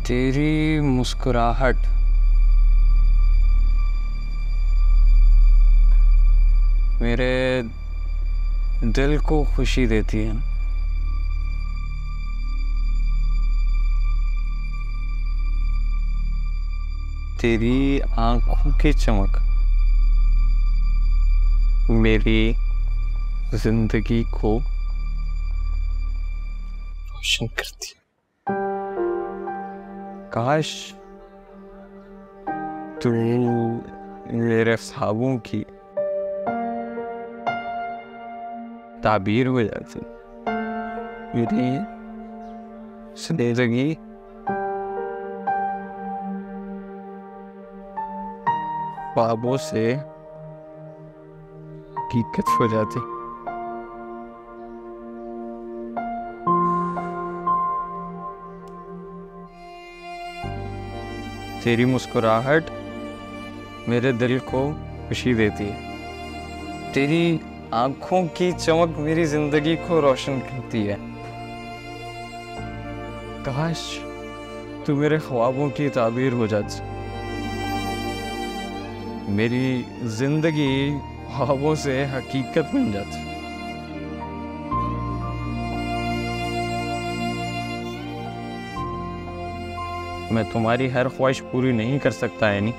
तेरी मुस्कुराहट मेरे दिल को खुशी देती है। तेरी आंखों की चमक मेरी जिंदगी को रोशन करती है। काश तू मेरे ख्वाबों की ताबीर हो जाती, मेरी जिंदगी ख्वाबों से हकीकत हो जाती। तेरी मुस्कुराहट मेरे दिल को खुशी देती है। तेरी आंखों की चमक मेरी जिंदगी को रोशन करती है। काश तू मेरे ख्वाबों की ताबीर हो जाती, मेरी जिंदगी ख्वाबों से हकीकत बन जाती। मैं तुम्हारी हर ख्वाहिश पूरी नहीं कर सकता है, नहीं।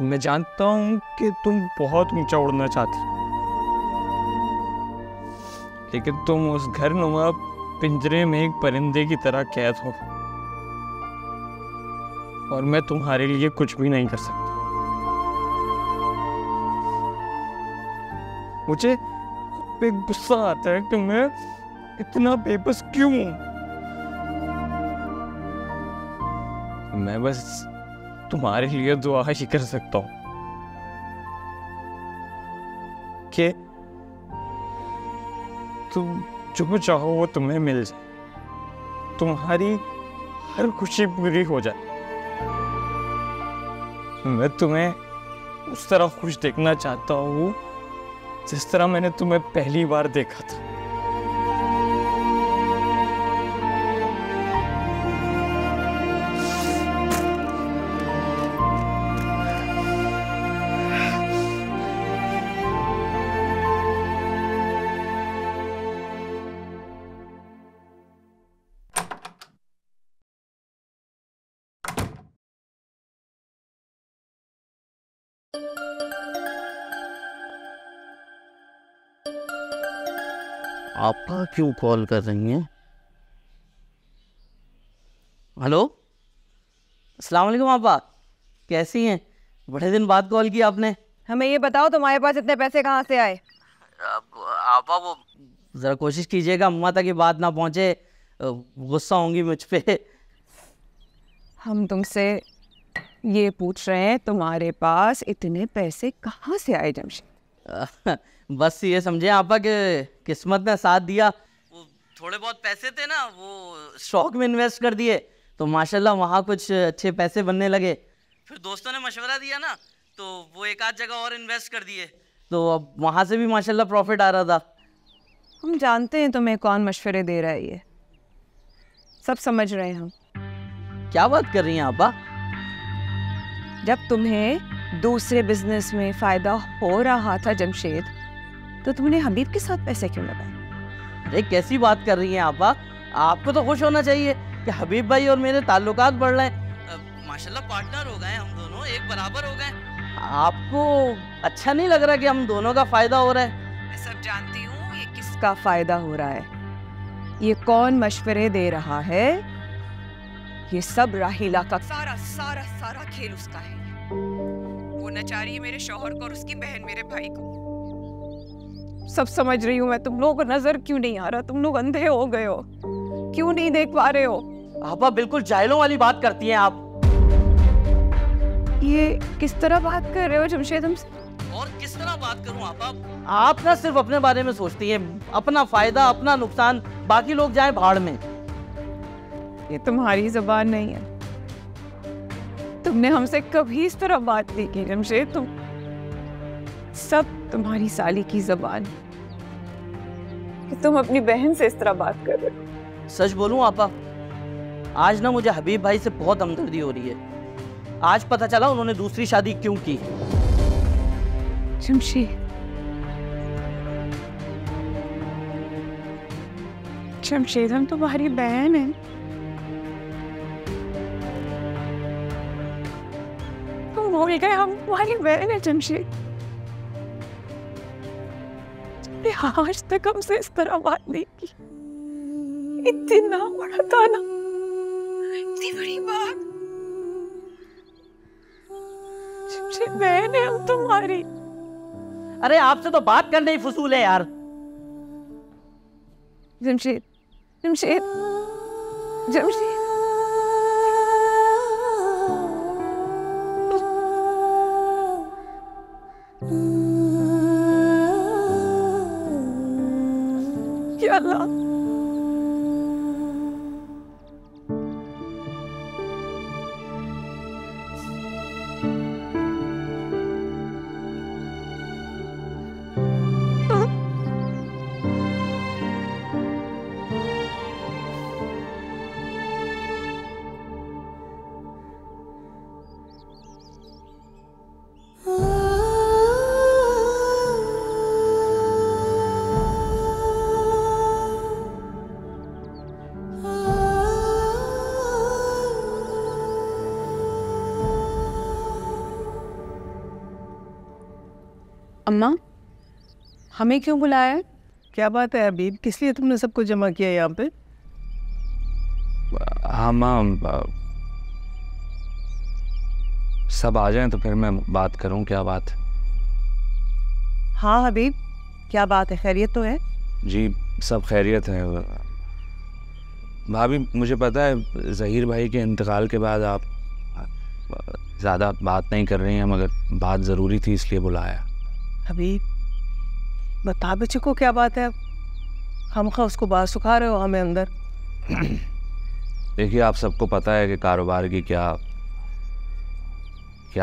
मैं जानता हूं कि तुम बहुत ऊंचा उड़ना चाहती, लेकिन तुम उस घर नुमा पिंजरे में एक परिंदे की तरह कैद हो, और मैं तुम्हारे लिए कुछ भी नहीं कर सकता। मुझे पे गुस्सा आता है कि मैं इतना बेबस क्यों हूं। मैं बस तुम्हारे लिए दुआ ही कर सकता हूं कि तुम जो चाहो वो तुम्हें मिल जाए, तुम्हारी हर खुशी पूरी हो जाए। मैं तुम्हें उस तरह खुश देखना चाहता हूँ जिस तरह मैंने तुम्हें पहली बार देखा था। आपा क्यों कॉल कर रही हैं? हेलो, अस्सलाम वालेकुम आपा, कैसी हैं? बड़े दिन बाद कॉल किया आपने। हमें ये बताओ तुम्हारे पास इतने पैसे कहाँ से आए? आपा वो ज़रा कोशिश कीजिएगा अम्मा तक ये बात ना पहुँचे, गुस्सा होंगी मुझ पे। हम तुमसे ये पूछ रहे हैं तुम्हारे पास इतने पैसे कहाँ से आए जमशेद? बस ये समझे आपा कि किस्मत ने साथ दिया। वो थोड़े बहुत पैसे थे ना, वो स्टॉक में इन्वेस्ट कर दिए, तो माशाल्लाह वहाँ कुछ अच्छे पैसे बनने लगे। फिर दोस्तों ने मशवरा दिया ना, तो वो एक आध जगह और इन्वेस्ट कर दिए, तो अब वहाँ से भी माशाल्लाह प्रॉफिट आ रहा था। हम जानते हैं तुम्हें कौन मशवरे दे रहा है, ये सब समझ रहे हैं हम। क्या बात कर रही हैं आपा? जब तुम्हें दूसरे बिजनेस में फायदा हो रहा था जमशेद, तो तुमने हबीब के साथ पैसे क्यों लगाए? अरे कैसी बात कर रही हैं आपा? आपको तो खुश होना चाहिए कि हबीब भाई और मेरे ताल्लुकात बढ़ रहे हैं। माशाल्लाह पार्टनर हो गए हम दोनों, एक बराबर हो गए। आपको अच्छा नहीं लग रहा कि हम दोनों का फायदा हो रहा है? मैं सब जानती हूँ ये किसका फायदा हो रहा है, ये कौन मशवरे दे रहा है। ये सब राहिला का सारा सारा सारा खेल उसका है। वो नचा रही है मेरे शौहर को और उसकी बहन मेरे भाई को। सब समझ रही हूँ मैं, तुम लोगों को नजर क्यों नहीं आ रहा? तुम लोग अंधे हो गए हो, क्यों नहीं देख पा रहे हो? आपा बिल्कुल जाहिलों वाली बात करती हैं आप। ये किस तरह बात कर रहे हो जमशेद हमसे? और किस तरह बात करूं आपा? आप ना सिर्फ अपने बारे में सोचती हैं, अपना फायदा अपना नुकसान, बाकी लोग जाएं भाड़ में। ये तुम्हारी ज़बान नहीं है, तुमने हमसे कभी इस तरह बात नहीं की जमशेद। तुम सब तुम्हारी साली की ज़बान कि तुम अपनी बहन से इस तरह बात कर रहे हो। सच बोलूं आपा, आज ना मुझे हबीब भाई से बहुत हमदर्दी हो रही है। आज पता चला उन्होंने दूसरी शादी क्यों की। जमशेद, जमशेद हम तुम्हारी बहन हैं। तुम भूल गए हम तुम्हारी बहन है जमशेद। तुमने आज तक हमसे इस तरह बात नहीं की। इतना बड़ा ताना, इतनी बड़ी बात। जमशेद बहन है हम तुम्हारी। अरे आपसे तो बात करना ही फजूल है यार। जमशेद, जमशेद, जमशेद, या अल्लाह, अम्मा हमें क्यों बुलाया है? क्या बात है हबीब, किस लिए तुमने सबको जमा किया यहाँ पे? हाँ माँ, सब आ जाएं तो फिर मैं बात करूं। क्या बात? हाँ हबीब, क्या बात है? खैरियत तो है? जी सब खैरियत है। भाभी मुझे पता है ज़हीर भाई के इंतकाल के बाद आप ज़्यादा बात नहीं कर रही हैं, मगर बात ज़रूरी थी इसलिए बुलाया। हबीब बता बच्चे को क्या बात है? हम खा उसको बाहर सुखा रहे हो, हमें अंदर। देखिए आप सबको पता है कि कारोबार की क्या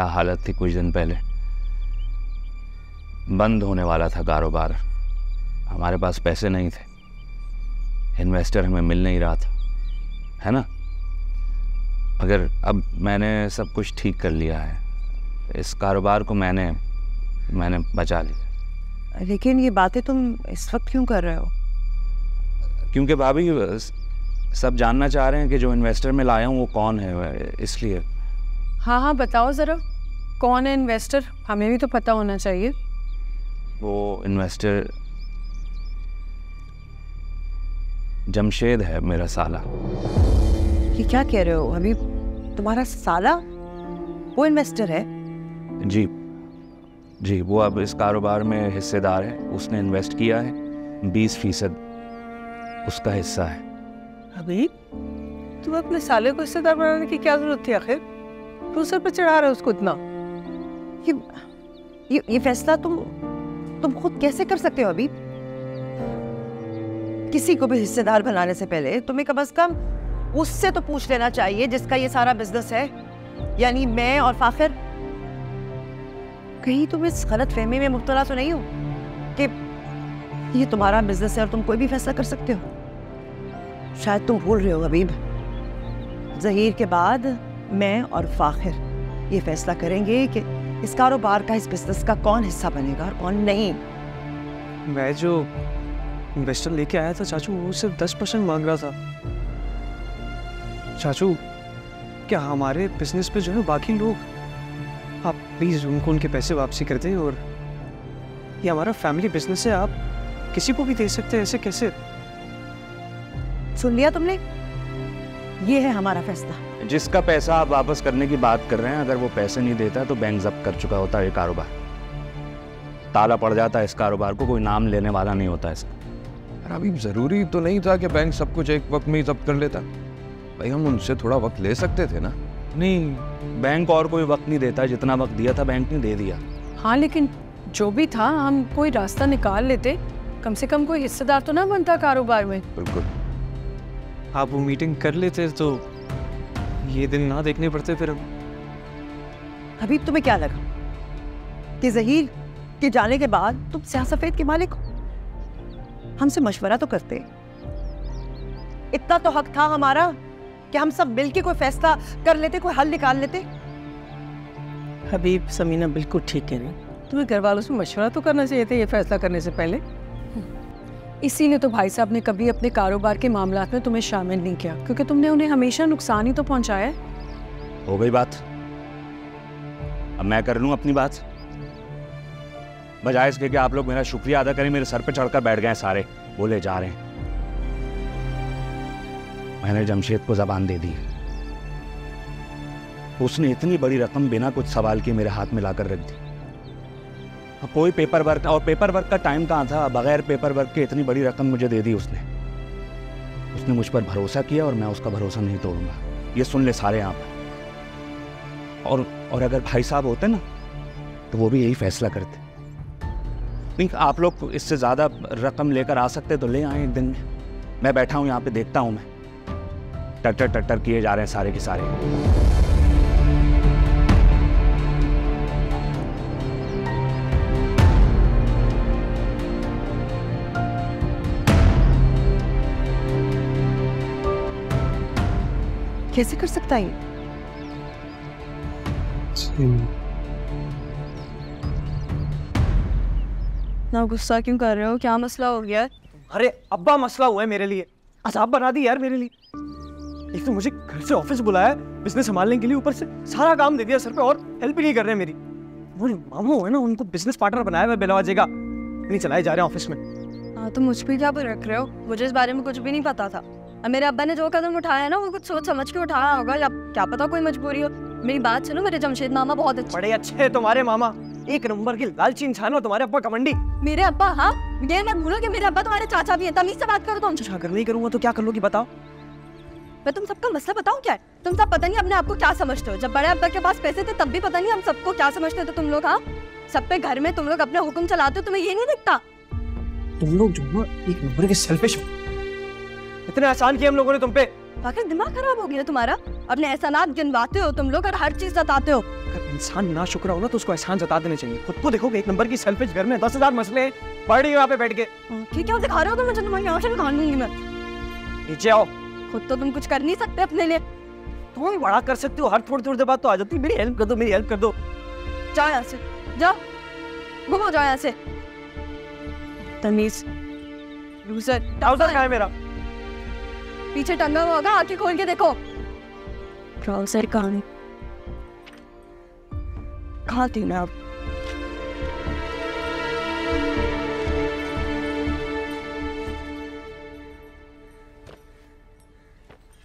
हालत थी। कुछ दिन पहले बंद होने वाला था कारोबार। हमारे पास पैसे नहीं थे, इन्वेस्टर हमें मिल नहीं रहा था, है ना। मगर अब मैंने सब कुछ ठीक कर लिया है। इस कारोबार को मैंने बचा लिया। लेकिन ये बातें तुम इस वक्त क्यों कर रहे हो? क्योंकि भाभी सब जानना चाह रहे हैं कि जो इन्वेस्टर मैं लाया हूँ वो कौन है, इसलिए। हाँ हाँ बताओ ज़रा, कौन है इन्वेस्टर? हमें भी तो पता होना चाहिए। वो इन्वेस्टर जमशेद है, मेरा साला। ये क्या कह रहे हो हबीब? तुम्हारा साला वो इन्वेस्टर है? जी वो अब इस कारोबार में हिस्सेदार है। उसने इन्वेस्ट किया है, 20% उसका हिस्सा है। हबीब तुम अपने साले को हिस्सेदार बनाने की क्या जरूरत थी आखिर? तू सर पर चढ़ा रहा है उसको इतना। ये फैसला तुम खुद कैसे कर सकते हो हबीब? किसी को भी हिस्सेदार बनाने से पहले तुम्हें कम से कम उससे तो पूछ लेना चाहिए जिसका ये सारा बिजनेस है, यानी मैं और फाखिर। कहीं तुम इस गलत फहमी में मुब्तला तो नहीं हो कि ये तुम्हारा बिजनेस है और तुम कोई भी फैसला कर सकते हो? शायद तुम भूल रहे हो हबीब, ज़हीर के बाद मैं और फाखिर ये फैसला करेंगे कि इस कारोबार का, इस बिजनेस का कौन हिस्सा बनेगा और कौन नहीं। मैं जो इन्वेस्टर लेके आया था चाचू, वो सिर्फ 10% मांग रहा था। चाचू क्या हमारे बिजनेस पे जो है बाकी लोग, आप प्लीज़ उनको उनके पैसे वापसी कर दें। और ये हमारा फैमिली बिजनेस है, आप किसी को भी दे सकते हैं, ऐसे कैसे? सुन लिया तुमने? ये है हमारा फैसला। जिसका पैसा आप वापस करने की बात कर रहे हैं, अगर वो पैसे नहीं देता तो बैंक जब्त कर चुका होता है ये कारोबार। ताला पड़ जाता है इस कारोबार को, कोई नाम लेने वाला नहीं होता इसका। अभी ज़रूरी तो नहीं था कि बैंक सब कुछ एक वक्त में ही जब्त कर लेता। भाई हम उनसे थोड़ा वक्त ले सकते थे ना। नहीं, बैंक और कोई वक्त नहीं देता। जितना वक्त दिया था बैंक ने दे दिया। हाँ लेकिन जो भी था, हम कोई रास्ता निकाल लेते, कम से कम कोई हिस्सेदार तो ना बनता कारोबार में। बिल्कुल। आप वो मीटिंग कर लेते तो ये दिन ना देखने पड़ते फिर हम। हबीब तुम्हें क्या लगा कि ज़हीर के जाने के बाद तुम स्याह सफेद के मालिक हो? हमसे मशवरा तो करते। इतना तो हक था हमारा कि हम सब मिलके कोई फैसला कर लेते, कोई हल निकाल लेते। हबीब, समीना बिल्कुल ठीक कह रही। तुम्हें घर वालों से मशवरा तो करना चाहिए था ये फैसला करने से पहले। इसीलिए तो भाई साहब ने कभी अपने कारोबार के मामलात में तुम्हें शामिल नहीं किया, क्योंकि तुमने उन्हें हमेशा नुकसान ही तो पहुंचाया है। हो गई बात, अब मैं कर लूं अपनी बात। बजाय इसके कि आप लोग मेरा शुक्रिया अदा करें, मेरे सर पे चढ़कर बैठ गए सारे, बोले जा रहे हैं। मैंने जमशेद को जबान दे दी, उसने इतनी बड़ी रकम बिना कुछ सवाल के मेरे हाथ में लाकर रख दी। अब कोई पेपर वर्क, और पेपर वर्क का टाइम कहाँ था, बगैर पेपर वर्क के इतनी बड़ी रकम मुझे दे दी उसने। उसने मुझ पर भरोसा किया और मैं उसका भरोसा नहीं तोड़ूंगा, ये सुन ले सारे यहाँ पर। और अगर भाई साहब होते ना तो वो भी यही फैसला करते। नहीं, आप लोग इससे ज़्यादा रकम लेकर आ सकते तो ले आए एक दिन में। मैं बैठा हूँ यहाँ पे, देखता हूँ मैं, टटर टटर किए जा रहे हैं सारे के सारे। कैसे कर सकता है ये? ना गुस्सा क्यों कर रहे हो? क्या मसला हो गया है? अरे अब्बा मसला हुआ है मेरे लिए, अजाब बना दी यार मेरे लिए। एक तो मुझे घर से ऑफिस बुलाया बिजनेस संभालने के लिए, ऊपर से सारा काम दे दिया सर पे और हेल्प ही नहीं कर रहे मेरी। वो मामू है ना, उनको बिजनेस पार्टनर बनाया हुआ बेलवाजे का, नहीं चलाए जा रहे हैं ऑफिस में। हाँ, तो मुझ पे क्या रख रहे हो? मुझे इस बारे में कुछ भी नहीं पता था। अब मेरे अब्बा ने जो कदम उठाया है ना, वो कुछ सोच समझ के उठाया होगा, या क्या पता कोई मजबूरी हो। मेरी बात सुनो, मेरे जमशेद मामा बहुत अच्छे। बड़े अच्छे है तुम्हारे मामा, एक नंबर की लालची इंसान हो तुम्हारे अब्बा कमंडी। मेरे अब्बा? हाँ, ये मत भूलो कि मेरे अब्बा तुम्हारे चाचा भी हैं। तमीज से बात करो तुम। अगर नहीं करूंगा तो क्या कर लोगी बताओ? मैं तुम सबका मसला बताऊं क्या है? तुम सब पता नहीं अपने आप को क्या समझते हो। जब बड़े अब्बा के पास पैसे थे तब भी पता नहीं हम सबको क्या समझते थे तुम लोग। हाँ, सब पे घर में तुम लोग अपने हुक्म चलाते हो, तुम्हें ये नहीं दिखता? तुम लोग जो ना एक नंबर के सेल्फिश हो। इतने आसान किया हम लोगों ने तुम पे। आखिर दिमाग खराब हो गया तुम्हारा? अपने एहसानात गिनवाते हो तुम लोग और हर चीज जताते हो। अगर इंसान ना शुक्र हो ना तो उसको एहसान जता देने चाहिए। खुद को देखोगे, एक नंबर की सेल्फिश, घर में 10,000 मसले पड़ रही है वहाँ पे बैठ के। क्या दिखा रहे हो तुम मुझे? तुम्हारी आंखें से निकाल लूंगी मैं। नीचे आओ। खुद तो तुम कुछ कर नहीं सकते अपने लिए। तुम भी बड़ा कर सकते हो, हर थोड़ी देर बाद तो आ जाती है, मेरी हेल्प कर दो, मेरी हेल्प कर दो। जाओ यहाँ से, जाओ, घूमो, जाओ यहाँ से। तमीज लूजर। ट्राउजर कहाँ है मेरा? पीछे टंगा हुआ होगा, आंखें खोल के देखो। ट्राउजर कहाँ है? कहाँ थी मैं अब?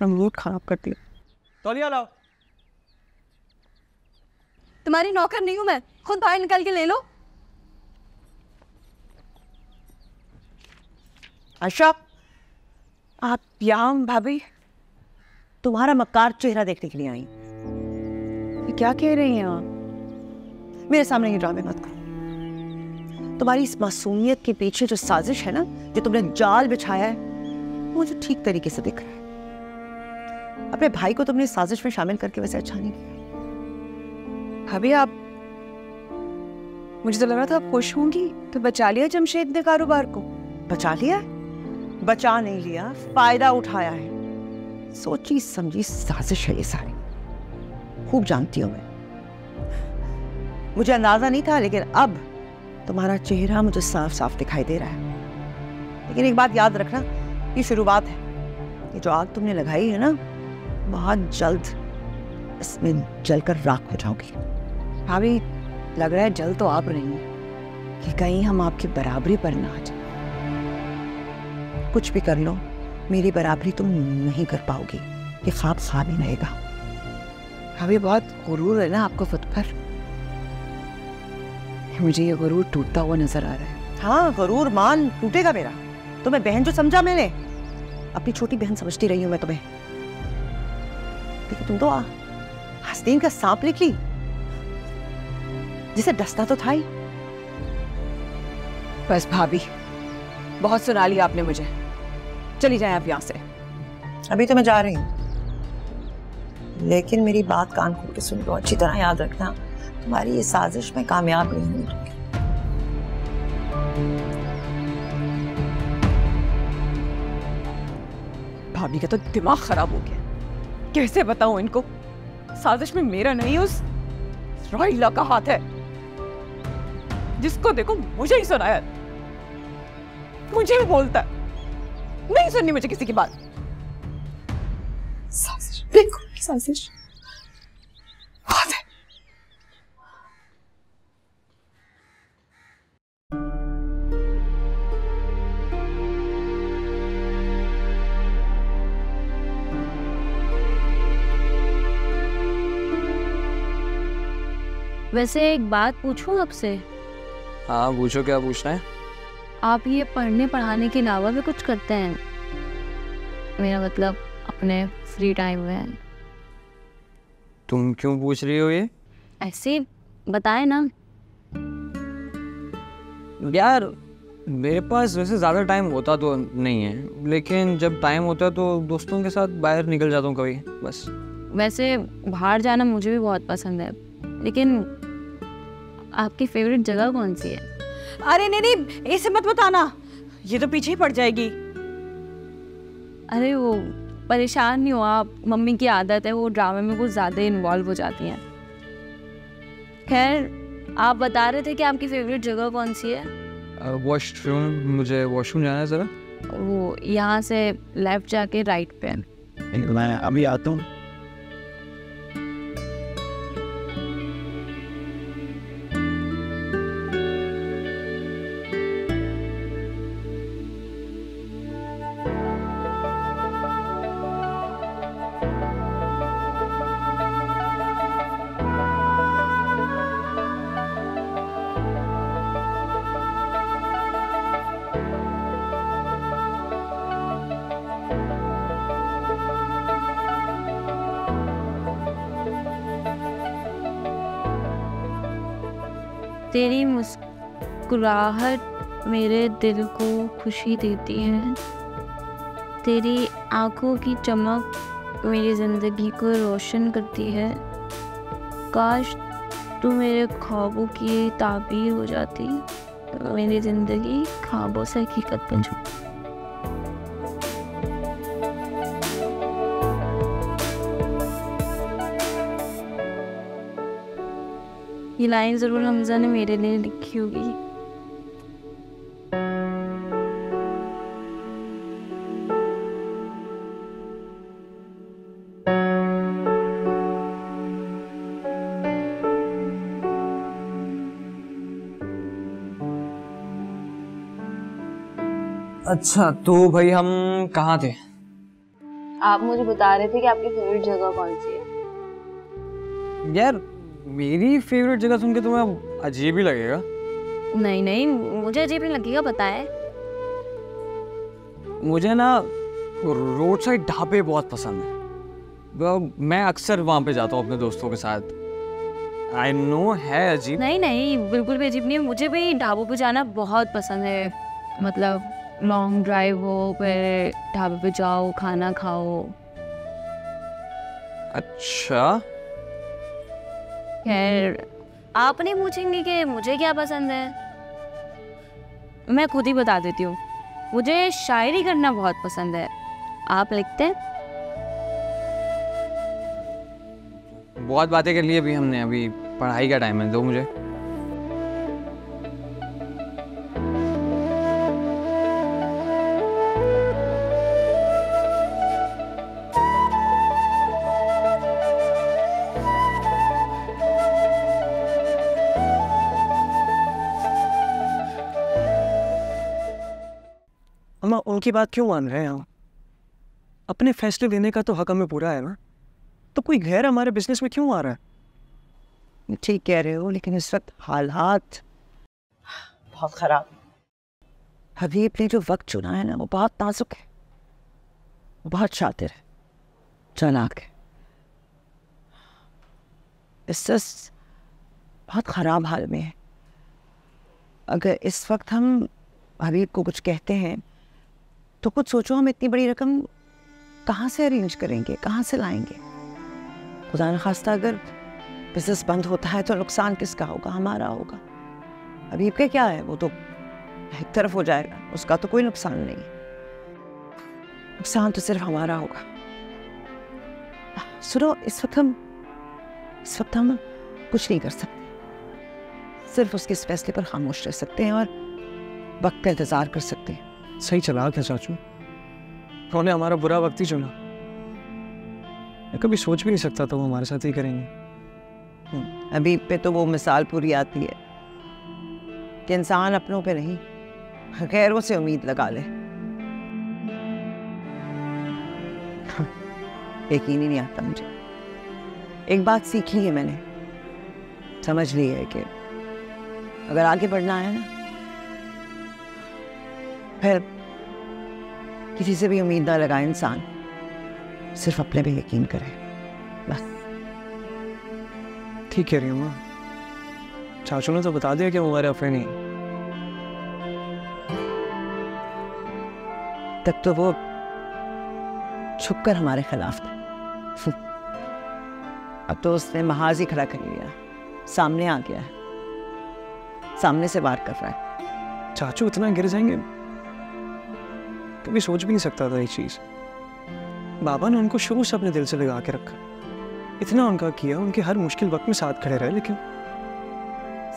मूड खराब कर दिया। तौलिया लाओ। तुम्हारी नौकर नहीं हूं मैं, खुद बाहर निकल के ले लो। आशा, आप यहाँ? भाभी तुम्हारा मक्कार चेहरा देखने के लिए आई। ये क्या कह रही हैं आप? मेरे सामने ये ड्रामे मत करो। तुम्हारी इस मासूमियत के पीछे जो साजिश है ना, जो तुमने जाल बिछाया है, मुझे ठीक तरीके से दिख रहा है। अपने भाई को तुमने साजिश में शामिल करके वैसे अच्छा नहीं किया। भाभी आप, मुझे तो लग रहा था आप खुश होंगी, तो बचा लिया जमशेद ने कारोबार को। बचा लिया? बचा नहीं लिया, फायदा उठाया है। सोची समझी साजिश है ये सारी, खूब जानती हूं मैं। मुझे अंदाजा नहीं था, लेकिन अब तुम्हारा चेहरा मुझे साफ साफ दिखाई दे रहा है। लेकिन एक बात याद रखना, ये शुरुआत है। ये जो आग तुमने लगाई है ना, बहुत जल्द इसमें जलकर राख हो जाओगी। भाभी लग रहा है जल तो आप रही हैं कि कहीं हम आपकी बराबरी पर ना आ जाए। कुछ भी कर लो, मेरी बराबरी तुम नहीं कर पाओगी। ये ख्वाब ख्वाब ही रहेगा। भाभी बहुत गुरूर है ना आपको खुद पर। मुझे ये गुरूर टूटता हुआ नजर आ रहा है। हाँ, गुरूर मान टूटेगा मेरा। तुम्हें बहन जो समझा मैंने, अपनी छोटी बहन समझती रही हूं मैं तुम्हें। लेकिन तुम तो हस्तीन का सांप निकली, जिसे डसता तो था ही। बस भाभी, बहुत सुना लिया आपने मुझे। चली जाए आप यहाँ से। अभी तो मैं जा रही हूँ, लेकिन मेरी बात कान खोल के सुन लो, अच्छी तरह याद रखना, तुम्हारी ये साजिश में कामयाब नहीं होगी। भाभी का तो दिमाग खराब हो गया। कैसे बताऊं इनको, साजिश में मेरा नहीं उस राहिला का हाथ है। जिसको देखो मुझे ही सुनाया, मुझे भी बोलता है, नहीं सुननी मुझे किसी की बात। साजिश, देखो साजिश हाथ है। वैसे एक बात पूछूं आपसे? हाँ पूछो, क्या पूछना है? आप ये पढ़ने पढ़ाने के अलावा भी कुछ करते हैं? मेरा मतलब अपने फ्री टाइम में। तुम क्यों पूछ रही हो ये? ऐसे बताए ना। यार मेरे पास वैसे ज़्यादा टाइम होता तो नहीं है, लेकिन जब टाइम होता है तो दोस्तों के साथ बाहर निकल जाता हूँ कभी, बस। वैसे बाहर जाना मुझे भी बहुत पसंद है, लेकिन आपकी फेवरेट जगह कौन सी है? अरे नहीं नहीं, ऐसे मत बताना, ये तो पीछे ही पड़ जाएगी। अरे वो परेशान नहीं हो आप, मम्मी की आदत है, वो ड्रामे में कुछ ज़्यादा इन्वॉल्व हो जाती हैं। खैर आप बता रहे थे कि आपकी फेवरेट जगह कौन सी है? वॉशरूम, मुझे वॉशरूम जाना है ज़रा। वो यहाँ से लेफ्ट जाके राइट पे। मैं अभी आता हूँ। तेरी मुस्कुराहट मेरे दिल को खुशी देती है, तेरी आंखों की चमक मेरी ज़िंदगी को रोशन करती है। काश तू मेरे ख्वाबों की ताबीर हो जाती, मेरी ज़िंदगी ख्वाबों से हकीकत बन जाती। ये लाइन ज़रूर हमज़ा ने मेरे लिए लिखी होगी। अच्छा तो भाई हम कहाँ थे? आप मुझे बता रहे थे कि आपकी फेवरेट जगह कौन सी है। यार मेरी फेवरेट जगह सुन के तुम्हें अजीब ही लगेगा। नहीं नहीं, मुझे अजीब नहीं लगेगा, बताए। मुझे ना रोड साइड ढाबे बहुत पसंद है, मैं अक्सर वहाँ पे जाता हूँ अपने दोस्तों के साथ। आई नो है अजीब। नहीं नहीं, बिल्कुल भी अजीब नहीं है, मुझे भी ढाबों पे जाना बहुत पसंद है। मतलब लॉन्ग ड्राइव हो, फिर ढाबे पे जाओ, खाना खाओ। अच्छा खैर आप नहीं पूछेंगे कि मुझे क्या पसंद है? मैं खुद ही बता देती हूँ, मुझे शायरी करना बहुत पसंद है। आप लिखते हैं? बहुत बातें कर ली अभी हमने, अभी पढ़ाई का टाइम है, दो मुझे। अम्मा उनकी बात क्यों मान रहे हैं हम? अपने फैसले लेने का तो हक हमें पूरा है ना, तो कोई गैर हमारे बिजनेस में क्यों आ रहा है? ठीक कह रहे हो, लेकिन इस वक्त हालात बहुत खराब। हबीब ने जो वक्त चुना है ना, वो बहुत नाजुक है, वो बहुत शातिर है, चालाक है। इससे बहुत ख़राब हाल में है। अगर इस वक्त हम हबीब को कुछ कहते हैं तो कुछ सोचो, हम इतनी बड़ी रकम कहाँ से अरेंज करेंगे, कहाँ से लाएंगे? खुदा न खास्ता अगर बिजनेस बंद होता है तो नुकसान किसका होगा? हमारा होगा। हबीब के क्या है, वो तो एक तरफ हो जाएगा, उसका तो कोई नुकसान नहीं, नुकसान तो सिर्फ हमारा होगा। सुनो, इस वक्त हम कुछ नहीं कर सकते, सिर्फ उसके इस फैसले पर खामोश रह सकते हैं और वक्त का इंतजार कर सकते हैं। सही चला क्या चाचू? उन्होंने हमारा बुरा वक्त ही चुना। मैं कभी सोच भी नहीं सकता था वो हमारे साथ ही करेंगे। अभी पे तो वो मिसाल पूरी आती है कि इंसान अपनों पे नहीं गैरों से उम्मीद लगा ले। यकीन ही नहीं आता मुझे। एक बात सीख ली है मैंने, समझ ली है कि अगर आगे बढ़ना है ना, फिर किसी से भी उम्मीद ना लगाए इंसान, सिर्फ अपने पे यकीन करे बस। ठीक कह रही हूँ माँ। चाचू ने तो बता दिया कि वो हमारे अफे नहीं। तब तो वो छुपकर हमारे खिलाफ था। अब तो उसने महाज ही खड़ा कर लिया, सामने आ गया है, सामने से वार कर रहा है। चाचू इतना गिर जाएंगे कभी सोच भी नहीं सकता था ये चीज। बाबा ने उनको शुरू से अपने दिल से लगा के रखा, इतना उनका किया, उनके हर मुश्किल वक्त में साथ खड़े रहे, लेकिन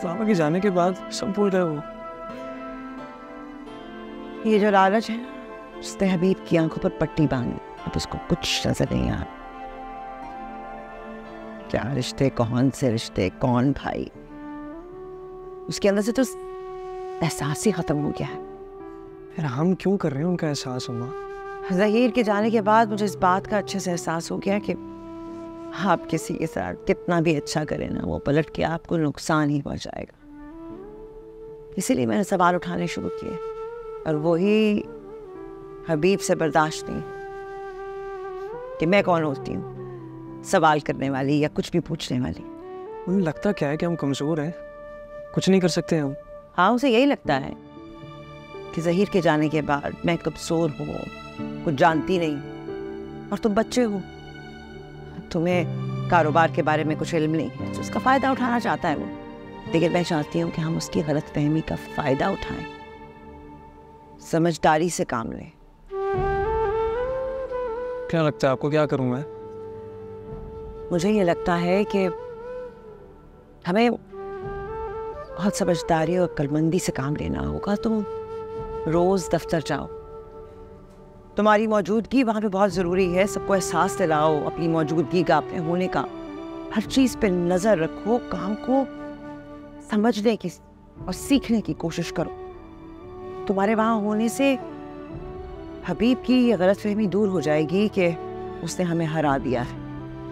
बाबा के जाने के बाद सब भूल गए वो। ये जो लालच है, उसने हबीब की आंखों पर पट्टी बांधी। अब उसको कुछ नजर नहीं आ, क्या रिश्ते, कौन से रिश्ते, कौन भाई, उसके अंदर से तो एहसास ही खत्म हो गया है। फिर हम क्यों कर रहे हैं उनका एहसास होना? ज़हीर के जाने के बाद मुझे इस बात का अच्छे से एहसास हो गया कि आप किसी के साथ कितना भी अच्छा करें ना, वो पलट के आपको नुकसान ही पहुंचाएगा। इसीलिए मैंने सवाल उठाने शुरू किए, और वही हबीब से बर्दाश्त नहीं कि मैं कौन होती हूँ सवाल करने वाली या कुछ भी पूछने वाली। उन्हें लगता क्या है कि हम कमज़ोर हैं, कुछ नहीं कर सकते हम। हाँ, उसे यही लगता है कि ज़हीर के जाने के बाद मैं कमज़ोर हूँ, कुछ जानती नहीं, और तुम बच्चे हो, तुम्हें कारोबार के बारे में कुछ इल्म नहीं है, तो उसका फ़ायदा उठाना चाहता है वो। लेकिन मैं चाहती हूँ कि हम उसकी गलतफहमी का फ़ायदा उठाएं, समझदारी से काम लें। क्या लगता है आपको, क्या करूँ मैं? मुझे ये लगता है कि हमें बहुत समझदारी और अक्लमंदी से काम लेना होगा। तुम रोज़ दफ्तर जाओ, तुम्हारी मौजूदगी वहाँ पे बहुत ज़रूरी है। सबको एहसास दिलाओ अपनी मौजूदगी का, अपने होने का। हर चीज़ पे नज़र रखो, काम को समझने की और सीखने की कोशिश करो। तुम्हारे वहाँ होने से हबीब की ये गलतफहमी दूर हो जाएगी कि उसने हमें हरा दिया है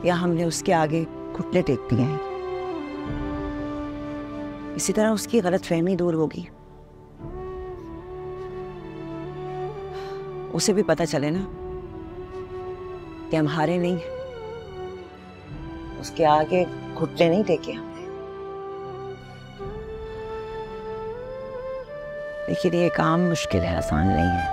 या हमने उसके आगे घुटने टेक दिए हैं। इसी तरह उसकी गलतफहमी दूर होगी, उसे भी पता चले ना कि हम हारे नहीं, उसके आगे घुटने नहीं टेके हमने। लेकिन ये काम मुश्किल है, आसान नहीं है।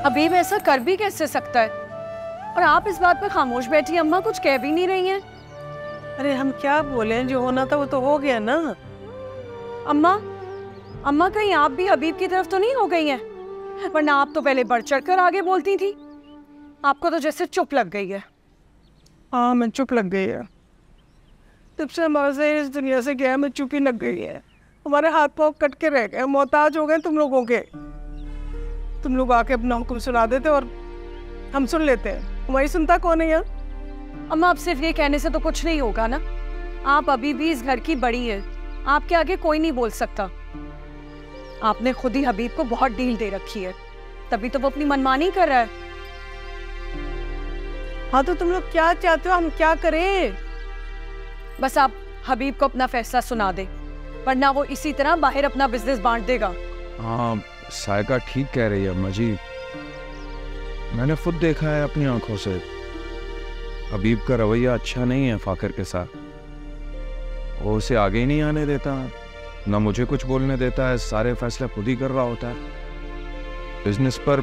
हबीब ऐसा कर भी कैसे सकता है? और आप इस बात पर खामोश बैठी, अम्मा कुछ कह भी नहीं रही हैं। अरे हम क्या बोले, जो होना था वो तो हो गया ना। अम्मा कहीं आप भी हबीब की तरफ तो नहीं हो गई हैं? वरना आप तो पहले बढ़ चढ़कर आगे बोलती थी, आपको तो जैसे चुप लग गई है। हाँ, मैं चुप लग गई है। जब से हमारे से इस दुनिया से गया, मैं चुप ही लग गई है। हमारे हाथ पाँव कट के रह गए, मोहताज हो गए तुम लोगों के। तुम लोग आके अपना हुक्म सुना देते और हम सुन लेते हैं। हमारी सुनता कौन है यार? अम्मा, आप सिर्फ ये कहने से तो कुछ नहीं होगा ना। आप अभी भी इस घर की बड़ी हैं, आपके आगे कोई नहीं बोल सकता। आपने खुद ही हबीब को बहुत डील दे रखी है, तभी तो वो अपनी मनमानी कर रहा है। हाँ, तो तुम लोग क्या चाहते हो, हम क्या करें? बस आप हबीब को अपना फैसला सुना दे, वरना वो इसी तरह बाहर अपना बिजनेस बांट देगा। हाँ, सायका ठीक कह रही है अम्मा जी। मैंने खुद देखा है अपनी आंखों से, हबीब का रवैया अच्छा नहीं है फाकर के साथ। वो उसे आगे ही नहीं आने देता, ना मुझे कुछ बोलने देता है, सारे फैसले खुद ही कर रहा होता है। बिजनेस पर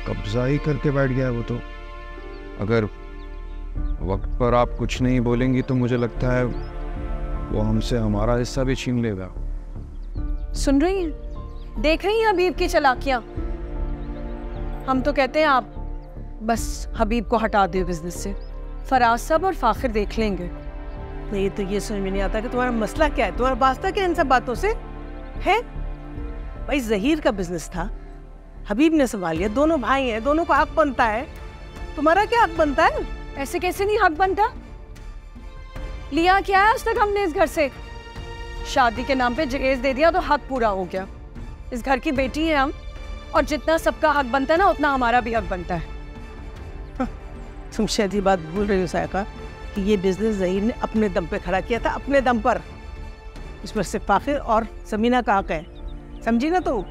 कब्जा ही करके बैठ गया है वो तो। अगर वक्त पर आप कुछ नहीं बोलेंगी तो मुझे लगता है वो हमसे हमारा हिस्सा भी छीन लेगा। सुन रही हैं, देख रही हैं हबीब की चालाकियां। हम तो कहते हैं आप बस हबीब को हटा दो बिजनेस से, फराज साहब और फाखिर देख लेंगे। नहीं तो ये समझ में नहीं आता कि तुम्हारा मसला क्या है, तुम्हारा वास्ता क्या इन सब बातों से है? भाई जहीर का बिजनेस था, हबीब ने संभाल लिया, दोनों भाई हैं, दोनों को हक बनता है, तुम्हारा क्या हक बनता है? ऐसे कैसे नहीं हक बनता? लिया क्या है आज तक हमने इस घर से? शादी के नाम पे जहेज दे दिया तो हक पूरा हो गया। इस घर की बेटी है हम, और जितना सबका हक बनता है ना उतना हमारा भी हक बनता है। तुम शायद ये बात भूल रही हो सायका कि ये बिजनेस जहीर ने अपने दम पे खड़ा किया था, अपने दम पर। इसमें सिर्फ फाखिर और समीना का हक है, समझी ना तुम?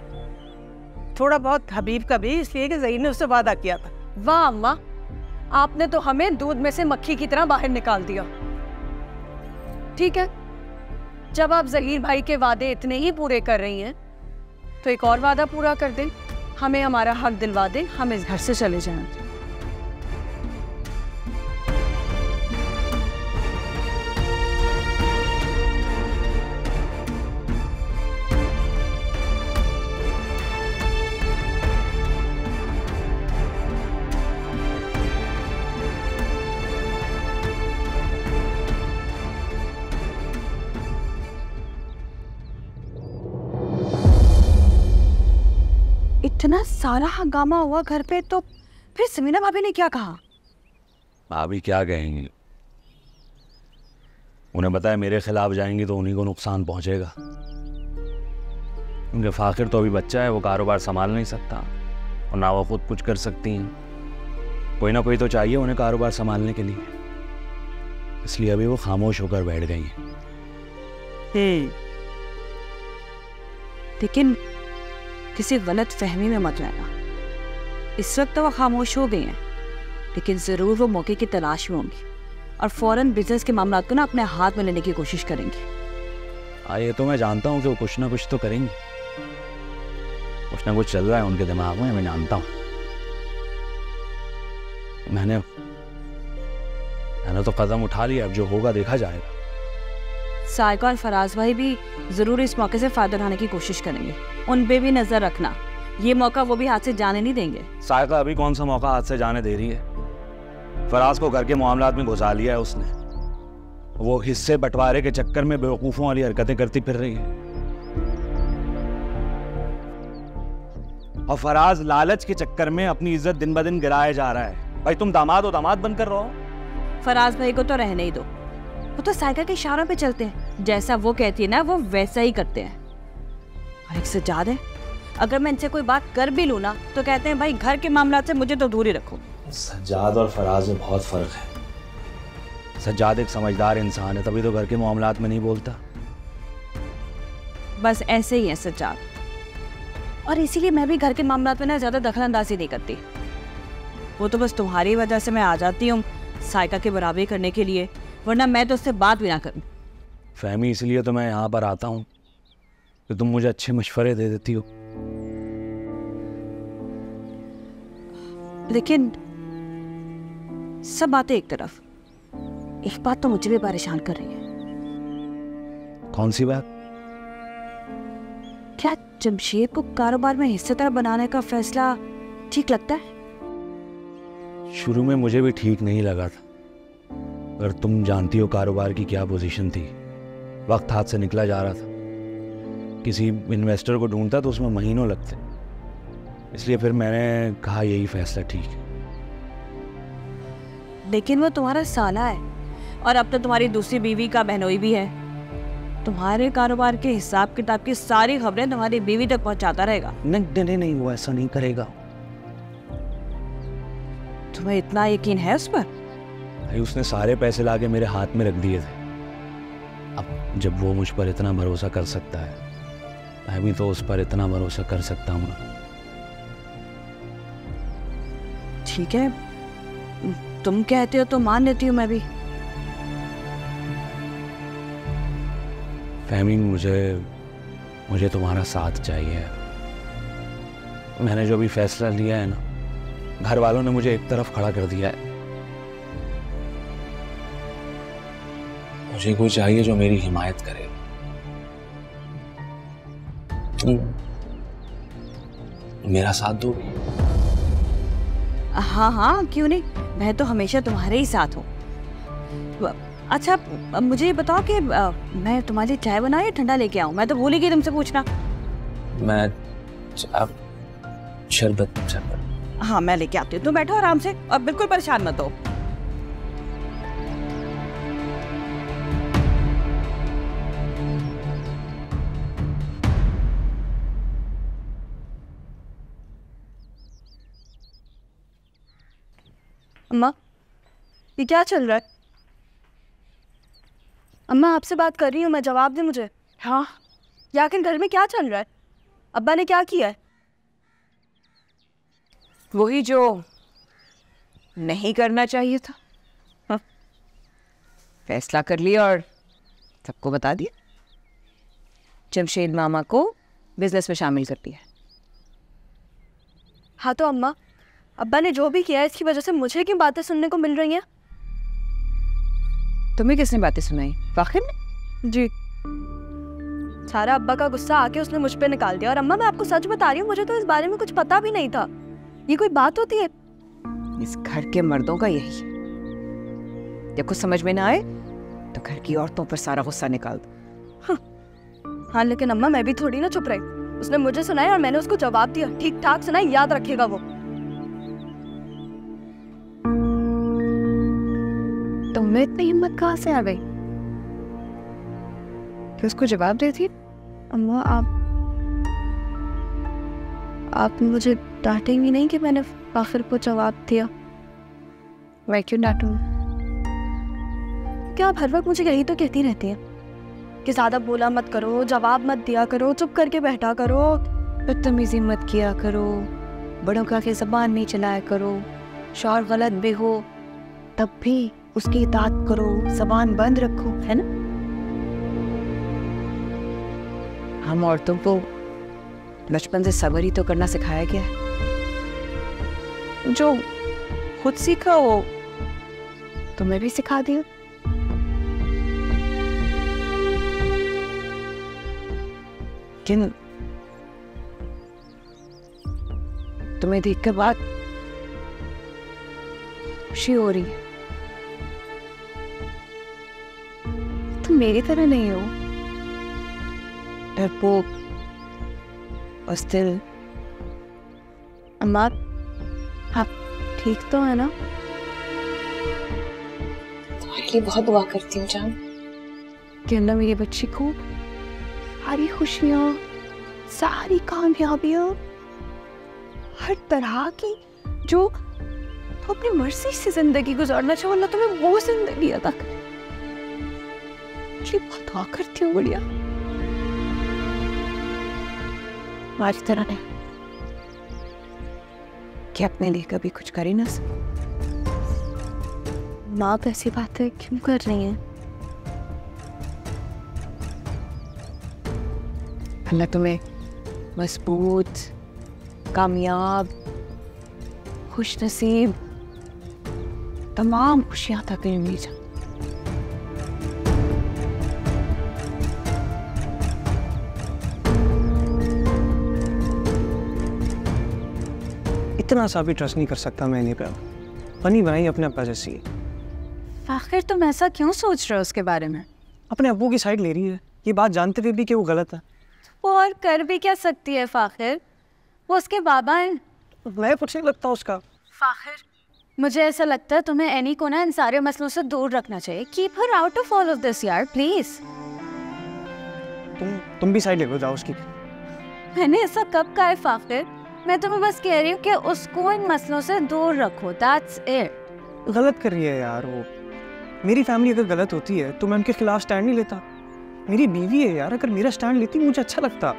थोड़ा बहुत हबीब का भी, इसलिए कि जहीर ने उससे वादा किया था। वाह अम्मा, आपने तो हमें दूध में से मक्खी की तरह बाहर निकाल दिया। ठीक है, जब आप जहीर भाई के वादे इतने ही पूरे कर रही हैं तो एक और वादा पूरा कर दें, हमें हमारा हक दिलवा दें, हम इस घर से चले जाएं। इतना सारा हंगामा हुआ घर पे, तो फिर समीना भाभी ने क्या कहा? भाभी क्या कहेंगी, उन्हें पता है मेरे खिलाफ जाएंगी तो उन्हीं को नुकसान पहुंचेगा। उनके फाखिर तो अभी बच्चा है, वो कारोबार संभाल नहीं सकता और ना वो खुद कुछ कर सकती हैं। कोई ना कोई तो चाहिए उन्हें कारोबार संभालने के लिए, इसलिए अभी वो खामोश होकर बैठ गई हैं। लेकिन किसी गलत फहमी में मत रहना। इस वक्त तो वो खामोश हो गई हैं, लेकिन ज़रूर वो मौके की तलाश में होंगी और फौरन बिजनेस के मामला को ना अपने हाथ में लेने की कोशिश करेंगी। ये तो मैं जानता हूँ कि वो कुछ ना कुछ तो करेंगी, कुछ ना कुछ चल रहा है उनके दिमाग में, मैं जानता हूँ। मैंने तो कदम उठा लिया, अब जो होगा देखा जाएगा। सायका और फराज भाई भी जरूर इस मौके से फायदा उठाने की कोशिश करेंगे, उन पे भी नजर रखना। ये मौका वो भी हाथ से जाने नहीं देंगे। सायका अभी कौन सा मौका हाथ से जाने दे रही है? फराज को घर के मामलात में घुसा लिया है उसने, वो हिस्से बंटवारे के चक्कर में बेवकूफों वाली हरकतें करती फिर रही है। और फराज लालच के चक्कर में अपनी इज्जत दिन ब दिन गिराया जा रहा है। भाई तुम दामाद हो, दामाद बनकर रहो। फराज भाई को तो रहने ही दो, वो तो सायका के इशारों पे चलते हैं, जैसा वो कहती है ना वो वैसा ही करते हैं। और एक सज्जाद है, अगर मैं इनसे कोई बात कर भी लूँ ना तो कहते हैं भाई घर के मामला से मुझे तो दूर ही रखो। सज्जाद और फराज में बहुत फर्क है। सज्जाद एक समझदार इंसान है, तभी तो घर के मामलात में नहीं बोलता। बस ऐसे ही है सज्जाद, और इसीलिए मैं भी घर के मामलात में ना ज्यादा दखलंदाजी नहीं करती। वो तो बस तुम्हारी वजह से मैं आ जाती हूँ सायका के बराबरी करने के लिए, वरना मैं तो उससे बात भी ना करूं। फहमी, इसलिए तो मैं यहाँ पर आता हूँ कि तुम मुझे अच्छे मशवरे दे देती हो। लेकिन सब बातें एक तरफ, एक बात तो मुझे भी परेशान कर रही है। कौन सी बात? क्या जमशेद को कारोबार में हिस्सेदार बनाने का फैसला ठीक लगता है? शुरू में मुझे भी ठीक नहीं लगा था, पर तुम जानती हो कारोबार की क्या पोजीशन थी। वक्त हाथ से निकला जा रहा था, किसी इन्वेस्टर को ढूंढता तो उसमें महीनों लगते, इसलिए फिर मैंने कहा यही फैसला ठीक है। लेकिन वो तुम्हारा साला है और अब तो तुम्हारी दूसरी बीवी का बहनोई भी है। तुम्हारे कारोबार के हिसाब किताब की सारी खबरें तुम्हारी बीवी तक पहुंचाता रहेगा। नहीं, वो ऐसा नहीं करेगा। तुम्हें इतना यकीन है उस पर? भाई उसने सारे पैसे लाके मेरे हाथ में रख दिए थे। अब जब वो मुझ पर इतना भरोसा कर सकता है, मैं भी तो उस पर इतना भरोसा कर सकता हूँ ना। ठीक है, तुम कहते हो तो मान लेती हूँ मैं भी। फहमी, मुझे तुम्हारा साथ चाहिए। मैंने जो भी फैसला लिया है ना, घर वालों ने मुझे एक तरफ खड़ा कर दिया है। मुझे कोई चाहिए जो मेरी हिमायत करे। तुम मेरा साथ दोगी? हाँ हाँ, क्यों नहीं, मैं तो हमेशा तुम्हारे ही साथ हूँ। अच्छा मुझे ये बताओ कि मैं तुम्हारे लिए चाय बनाऊं या ठंडा लेके आऊँ? मैं तो भूल ही गई तुमसे पूछना। मैं शरबत। हाँ मैं लेके आती हूँ, तुम बैठो आराम से और बिल्कुल परेशान मत हो। अम्मा, ये क्या चल रहा है? अम्मा आपसे बात कर रही हूँ मैं, जवाब दे मुझे। हाँ, ये आखिर घर में क्या चल रहा है? अब्बा ने क्या किया है? वही जो नहीं करना चाहिए था। हाँ। फैसला कर लिया और सबको बता दिया। जमशेद मामा को बिजनेस में शामिल कर दिया। हाँ तो अम्मा, अब्बा ने जो भी किया है इसकी वजह से मुझे क्यों बातें सुनने को मिल रही हैं? तुम्हें किसने बातें सुनाई? फाखिर ने? जी, सारा अब्बा का गुस्सा आके उसने मुझ पे निकाल दिया। और अम्मा मैं आपको सच बता रही हूँ, मुझे तो इस बारे में कुछ पता भी नहीं था। ये कोई बात होती है? इस घर के मर्दों का यही है, जब कुछ समझ में ना आए तो घर की औरतों पर सारा गुस्सा निकाल दो। हाँ लेकिन अम्मा मैं भी थोड़ी ना चुप रही। उसने मुझे सुनाया और मैंने उसको जवाब दिया। ठीक ठाक सुनाई, याद रखेगा वो। तुम्हें इतनी हिम्मत कहाँ से आ गई कि उसको जवाब देती? अम्मा आप मुझे डांटेंगी नहीं कि मैंने फाखिर को जवाब दिया? मैं क्यों डांटूंगी? क्या आप हर वक्त मुझे यही तो कहती रहती हैं कि ज्यादा बोला मत करो, जवाब मत दिया करो, चुप करके बैठा करो, बदतमीजी मत किया करो, बड़ों का के ज़बान नहीं चलाया करो, शौहर गलत भी हो तब भी उसकी इताअत करो, ज़बान बंद रखो, है ना? हम औरतों को बचपन से सब्र ही तो करना सिखाया गया है। जो खुद सीखा वो तुम्हें भी सिखा दिया। लेकिन तुम्हें देखकर बात खुशी हो रही है। तुम मेरी तरह नहीं हो, डरपोक और स्टिल। अम्मा आप ठीक तो है ना? तुम्हारे लिए बहुत दुआ करती हूँ जान कि अल्लाह मेरी बच्ची को सारी खुशियाँ, सारी कामयाबियाँ, हर तरह की जो तो अपनी मर्जी से जिंदगी गुजारना चाहो, अल्लाह तुम्हें वो जिंदगी अता करे। इसलिए बहुत दुआ करती हूँ बढ़िया। हमारी तरह नहीं कि अपने लिए कभी कुछ कर ही ना सके। माँ आप ऐसी बातें क्यों कर रही हैं? अल्लाह तुम्हें मजबूत, कामयाब, खुश नसीब तमाम खुशियां अता करे मेरी जान। इतना सा भी ट्रस्ट नहीं कर सकता मैं इन्हीं पे। बनी बनाई अपने अब्बा जैसी है। आखिर तुम ऐसा क्यों सोच रहे हो उसके बारे में? अपने अब्बू की साइड ले रही है, ये बात जानते हुए भी कि वो गलत है। वो और कर भी क्या सकती है फाखिर? वो उसके बाबा हैं। मैं कुछ नहीं लगता उसका। फाखिर मुझे ऐसा लगता है तुम्हें एनी को ना इन सारे मसलों से दूर रखना चाहिए। Keep her out of all of this यार प्लीज। तुम भी साइड ले लो, जाओ उसकी। मैंने ऐसा कब कहा है फाखिर? मैं तुम्हें बस कह रही हूँ कि उसको इन मसलों से दूर रखो, दैट्स इट। गलत कर रही है यार वो। मेरी फैमिली अगर गलत होती है तो मैं उनके खिलाफ स्टैंड नहीं लेता। मेरी बीवी है यार, अगर मेरा स्टैंड लेती मुझे अच्छा लगता।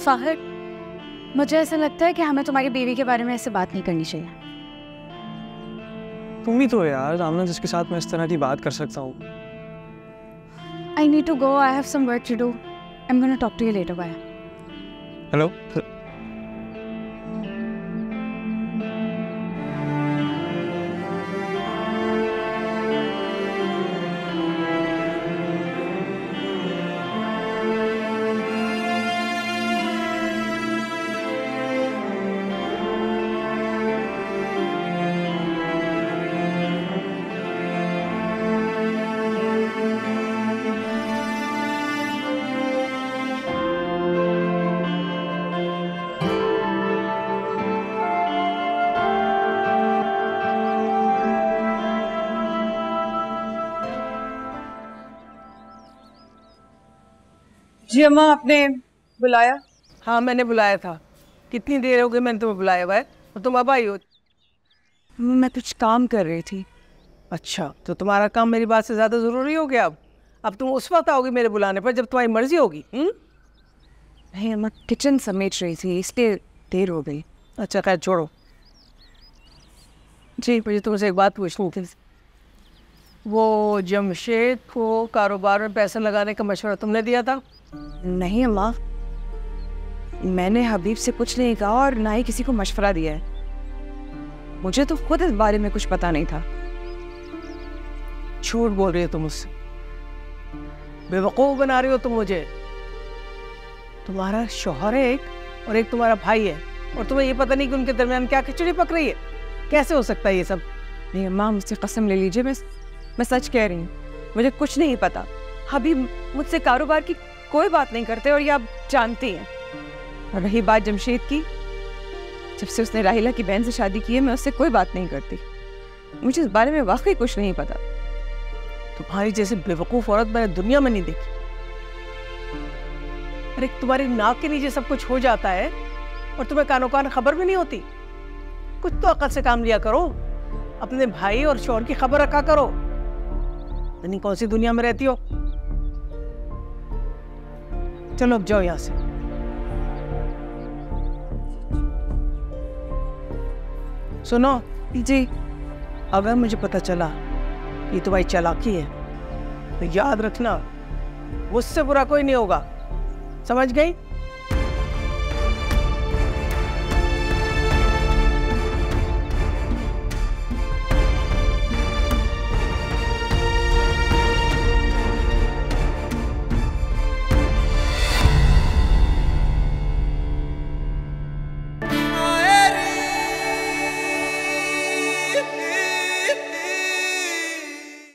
फाखिर मुझे ऐसा लगता है कि हमें तुम्हारी बीवी के बारे में ऐसे बात नहीं करनी चाहिए। तुम ही तो हो यार आमना जिसके साथ मैं इस तरह की बात कर सकता हूँ। I need to go. I have some work to do. I'm gonna talk to you later. Bye. Hello. जी अम्मा, आपने बुलाया? हाँ मैंने बुलाया था। कितनी देर हो गई मैंने तुम्हें बुलाया हुआ है और तुम अब आई हो। मैं कुछ काम कर रही थी। अच्छा, तो तुम्हारा काम मेरी बात से ज़्यादा ज़रूरी हो गया अब तुम उस वक्त आओगी मेरे बुलाने पर जब तुम्हारी मर्जी होगी। नहीं अम्मा, किचन समेट रही थी इसलिए देर हो गई। अच्छा खैर छोड़ो। जी मुझे तुमसे एक बात पूछनी थी। वो जमशेद को कारोबार में पैसा लगाने का मशवरा तुमने दिया था? नहीं अम्मा, मैंने हबीब से कुछ नहीं कहा और ना ही किसी को मशवरा दिया है। मुझे तो खुद इस बारे में कुछ पता नहीं था। झूठ बोल रही हो तुम मुझसे, बेवकूफ़ बना रही हो तुम मुझे। तुम्हारा शौहर है एक और एक तुम्हारा भाई है और तुम्हें ये पता नहीं कि उनके दरमियान क्या खिचड़ी पक रही है। कैसे हो सकता है ये सब? नहीं अम्मा, मुझसे कसम ले लीजिए, मैं सच कह रही हूँ। मुझे कुछ नहीं पता। हबीब मुझसे कारोबार की कोई बात नहीं करते और ये आप जानती हैं। और रही बात जमशेद की, जब से उसने राहिला की बहन से शादी की है मैं उससे कोई बात नहीं करती। मुझे इस बारे में वाकई कुछ नहीं पता। तुम्हारी जैसे बेवकूफ़ औरत मैंने दुनिया में नहीं देखी। अरे तुम्हारी नाक के नीचे सब कुछ हो जाता है और तुम्हें कानो कान खबर भी नहीं होती। कुछ तो अकल से काम लिया करो। अपने भाई और शौहर की खबर रखा करो। नहीं कौन सी दुनिया में रहती हो। चलो अब जाओ यहां से। सुनो जी, अगर मुझे पता चला कि तुम्हारी चालाकी है तो याद रखना मुझसे बुरा कोई नहीं होगा। समझ गई?